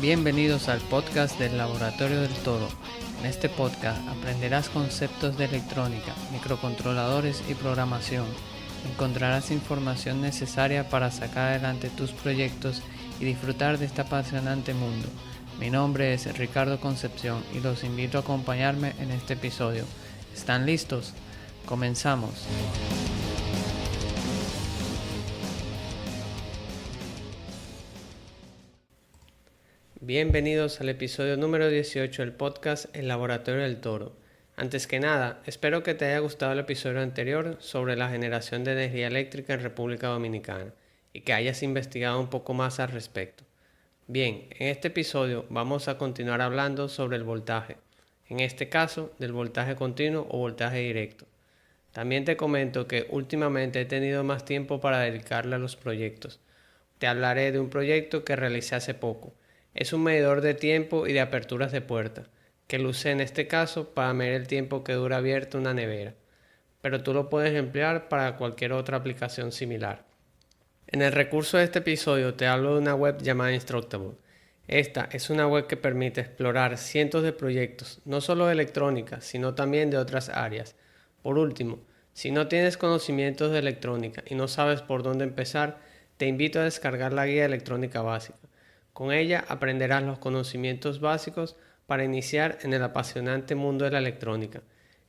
Bienvenidos al podcast del Laboratorio del Todo. En este podcast aprenderás conceptos de electrónica, microcontroladores y programación. Encontrarás información necesaria para sacar adelante tus proyectos y disfrutar de este apasionante mundo. Mi nombre es Ricardo Concepción y los invito a acompañarme en este episodio. ¿Están listos? Comenzamos. Bienvenidos al episodio número 18 del podcast El Laboratorio del Toro. Antes que nada, espero que te haya gustado el episodio anterior sobre la generación de energía eléctrica en República Dominicana y que hayas investigado un poco más al respecto. Bien, en este episodio vamos a continuar hablando sobre el voltaje, en este caso del voltaje continuo o voltaje directo. También te comento que últimamente he tenido más tiempo para dedicarle a los proyectos. Te hablaré de un proyecto que realicé hace poco. Es un medidor de tiempo y de aperturas de puerta, que lo usé en este caso para medir el tiempo que dura abierta una nevera, pero tú lo puedes emplear para cualquier otra aplicación similar. En el recurso de este episodio te hablo de una web llamada Instructable. Esta es una web que permite explorar cientos de proyectos, no solo de electrónica, sino también de otras áreas. Por último, si no tienes conocimientos de electrónica y no sabes por dónde empezar, te invito a descargar la guía electrónica básica. Con ella aprenderás los conocimientos básicos para iniciar en el apasionante mundo de la electrónica.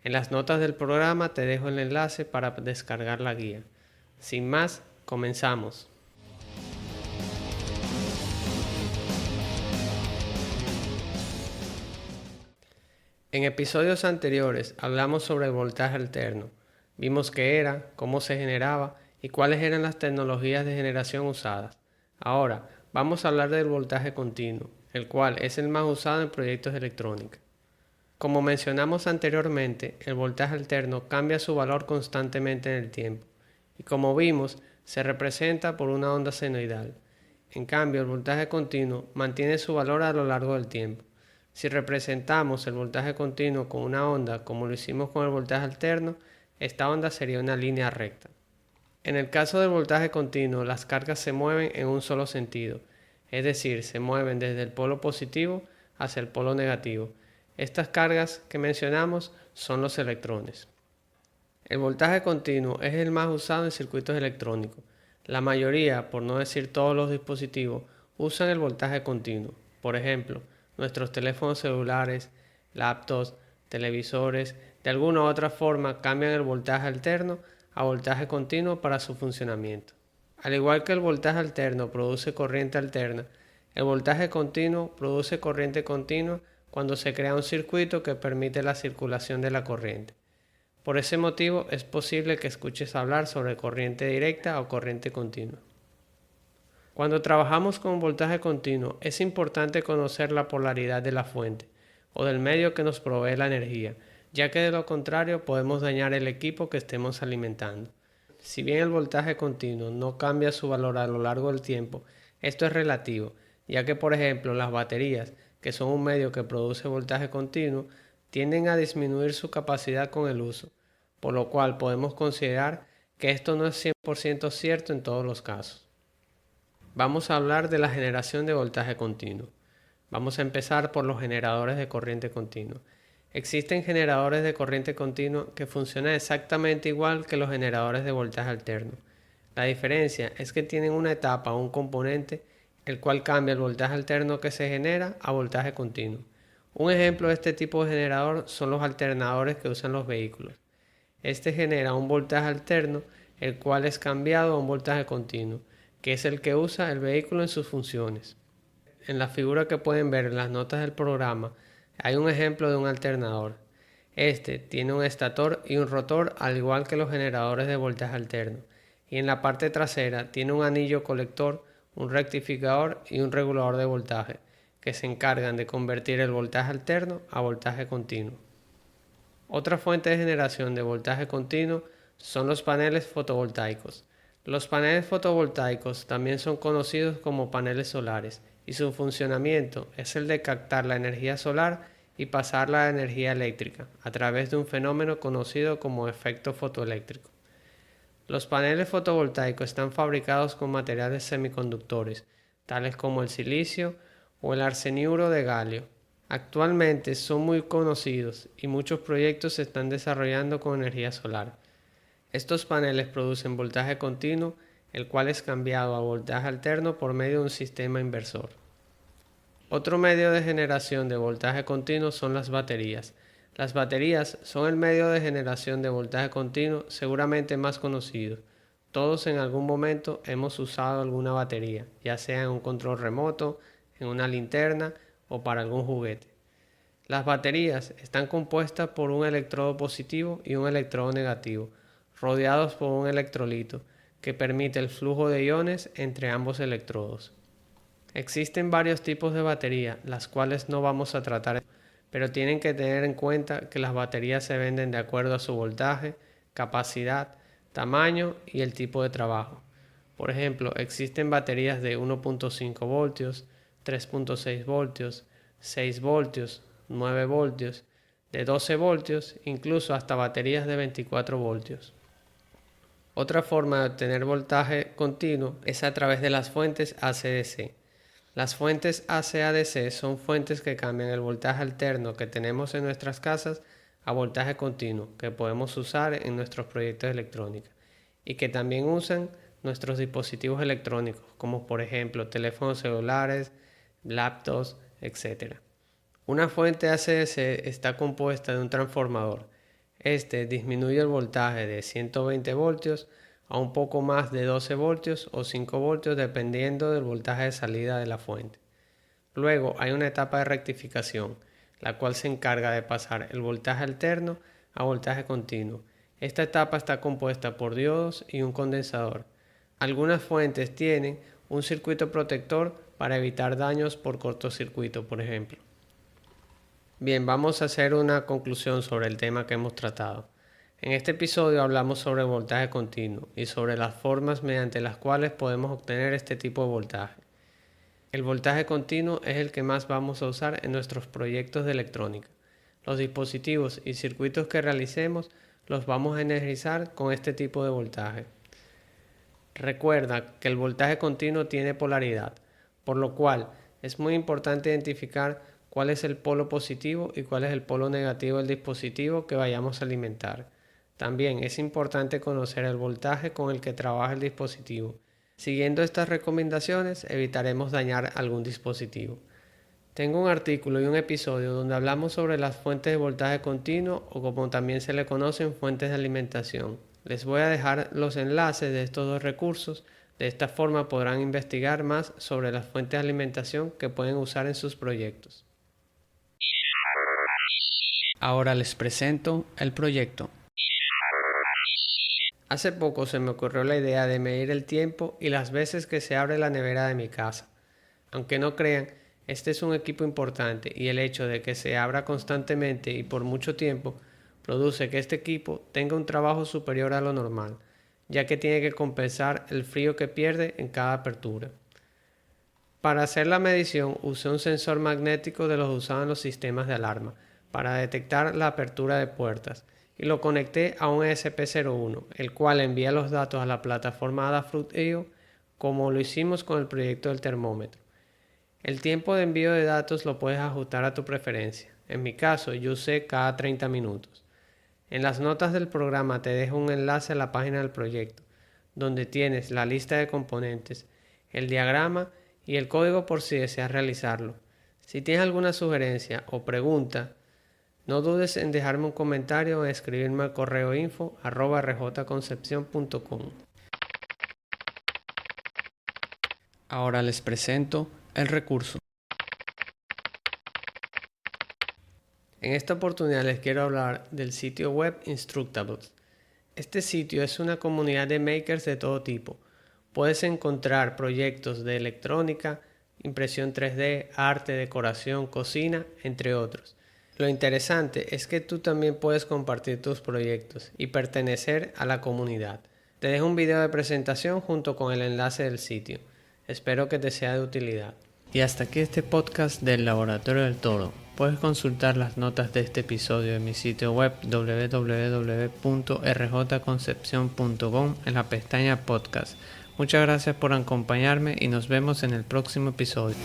En las notas del programa te dejo el enlace para descargar la guía. Sin más, comenzamos. En episodios anteriores hablamos sobre el voltaje alterno. Vimos qué era, cómo se generaba y cuáles eran las tecnologías de generación usadas. Ahora, vamos a hablar del voltaje continuo, el cual es el más usado en proyectos de electrónica. Como mencionamos anteriormente, el voltaje alterno cambia su valor constantemente en el tiempo, y como vimos, se representa por una onda senoidal. En cambio, el voltaje continuo mantiene su valor a lo largo del tiempo. Si representamos el voltaje continuo con una onda, como lo hicimos con el voltaje alterno, esta onda sería una línea recta. En el caso del voltaje continuo, las cargas se mueven en un solo sentido, es decir, se mueven desde el polo positivo hacia el polo negativo. Estas cargas que mencionamos son los electrones. El voltaje continuo es el más usado en circuitos electrónicos. La mayoría, por no decir todos los dispositivos, usan el voltaje continuo. Por ejemplo, nuestros teléfonos celulares, laptops, televisores, de alguna u otra forma cambian el voltaje alterno a voltaje continuo para su funcionamiento. Al igual que el voltaje alterno produce corriente alterna, el voltaje continuo produce corriente continua cuando se crea un circuito que permite la circulación de la corriente. Por ese motivo es posible que escuches hablar sobre corriente directa o corriente continua. Cuando trabajamos con voltaje continuo es importante conocer la polaridad de la fuente o del medio que nos provee la energía, ya que de lo contrario podemos dañar el equipo que estemos alimentando. Si bien el voltaje continuo no cambia su valor a lo largo del tiempo, esto es relativo, ya que por ejemplo las baterías, que son un medio que produce voltaje continuo, tienden a disminuir su capacidad con el uso, por lo cual podemos considerar que esto no es 100% cierto en todos los casos. Vamos a hablar de la generación de voltaje continuo. Vamos a empezar por los generadores de corriente continua. Existen generadores de corriente continua que funcionan exactamente igual que los generadores de voltaje alterno. La diferencia es que tienen una etapa o un componente el cual cambia el voltaje alterno que se genera a voltaje continuo. Un ejemplo de este tipo de generador son los alternadores que usan los vehículos. Este genera un voltaje alterno el cual es cambiado a un voltaje continuo, que es el que usa el vehículo en sus funciones. En la figura que pueden ver en las notas del programa hay un ejemplo de un alternador. Este tiene un estator y un rotor al igual que los generadores de voltaje alterno, y en la parte trasera tiene un anillo colector, un rectificador y un regulador de voltaje, que se encargan de convertir el voltaje alterno a voltaje continuo. Otra fuente de generación de voltaje continuo son los paneles fotovoltaicos. Los paneles fotovoltaicos también son conocidos como paneles solares y su funcionamiento es el de captar la energía solar y pasarla a energía eléctrica a través de un fenómeno conocido como efecto fotoeléctrico. Los paneles fotovoltaicos están fabricados con materiales semiconductores, tales como el silicio o el arseniuro de galio. Actualmente son muy conocidos y muchos proyectos se están desarrollando con energía solar. Estos paneles producen voltaje continuo, el cual es cambiado a voltaje alterno por medio de un sistema inversor. Otro medio de generación de voltaje continuo son las baterías. Las baterías son el medio de generación de voltaje continuo seguramente más conocido. Todos en algún momento hemos usado alguna batería, ya sea en un control remoto, en una linterna o para algún juguete. Las baterías están compuestas por un electrodo positivo y un electrodo negativo, rodeados por un electrolito, que permite el flujo de iones entre ambos electrodos. Existen varios tipos de batería, las cuales no vamos a tratar, pero tienen que tener en cuenta que las baterías se venden de acuerdo a su voltaje, capacidad, tamaño y el tipo de trabajo. Por ejemplo, existen baterías de 1.5 voltios, 3.6 voltios, 6 voltios, 9 voltios, de 12 voltios, incluso hasta baterías de 24 voltios. Otra forma de obtener voltaje continuo es a través de las fuentes AC/DC. Las fuentes AC/DC son fuentes que cambian el voltaje alterno que tenemos en nuestras casas a voltaje continuo que podemos usar en nuestros proyectos electrónicos y que también usan nuestros dispositivos electrónicos, como por ejemplo teléfonos celulares, laptops, etc. Una fuente AC/DC está compuesta de un transformador. Este disminuye el voltaje de 120 voltios a un poco más de 12 voltios o 5 voltios dependiendo del voltaje de salida de la fuente. Luego hay una etapa de rectificación, la cual se encarga de pasar el voltaje alterno a voltaje continuo. Esta etapa está compuesta por diodos y un condensador. Algunas fuentes tienen un circuito protector para evitar daños por cortocircuito, por ejemplo. Bien, vamos a hacer una conclusión sobre el tema que hemos tratado. En este episodio hablamos sobre el voltaje continuo y sobre las formas mediante las cuales podemos obtener este tipo de voltaje. El voltaje continuo es el que más vamos a usar en nuestros proyectos de electrónica. Los dispositivos y circuitos que realicemos los vamos a energizar con este tipo de voltaje. Recuerda que el voltaje continuo tiene polaridad, por lo cual es muy importante identificar cuál es el polo positivo y cuál es el polo negativo del dispositivo que vayamos a alimentar. También es importante conocer el voltaje con el que trabaja el dispositivo. Siguiendo estas recomendaciones evitaremos dañar algún dispositivo. Tengo un artículo y un episodio donde hablamos sobre las fuentes de voltaje continuo o como también se le conocen fuentes de alimentación. Les voy a dejar los enlaces de estos dos recursos. De esta forma podrán investigar más sobre las fuentes de alimentación que pueden usar en sus proyectos. Ahora les presento el proyecto. Hace poco se me ocurrió la idea de medir el tiempo y las veces que se abre la nevera de mi casa. Aunque no crean, este es un equipo importante y el hecho de que se abra constantemente y por mucho tiempo produce que este equipo tenga un trabajo superior a lo normal, ya que tiene que compensar el frío que pierde en cada apertura. Para hacer la medición usé un sensor magnético de los usados en los sistemas de alarma para detectar la apertura de puertas y lo conecté a un ESP01, el cual envía los datos a la plataforma Adafruit.io como lo hicimos con el proyecto del termómetro. El tiempo de envío de datos lo puedes ajustar a tu preferencia. En mi caso yo usé cada 30 minutos. En las notas del programa te dejo un enlace a la página del proyecto, donde tienes la lista de componentes, el diagrama y el código por si deseas realizarlo. Si tienes alguna sugerencia o pregunta, no dudes en dejarme un comentario o en escribirme al correo info@rjconcepcion.com. Ahora les presento el recurso. En esta oportunidad les quiero hablar del sitio web Instructables. Este sitio es una comunidad de makers de todo tipo. Puedes encontrar proyectos de electrónica, impresión 3D, arte, decoración, cocina, entre otros. Lo interesante es que tú también puedes compartir tus proyectos y pertenecer a la comunidad. Te dejo un video de presentación junto con el enlace del sitio. Espero que te sea de utilidad. Y hasta aquí este podcast del Laboratorio del Toro. Puedes consultar las notas de este episodio en mi sitio web www.rjconcepcion.com en la pestaña podcast. Muchas gracias por acompañarme y nos vemos en el próximo episodio.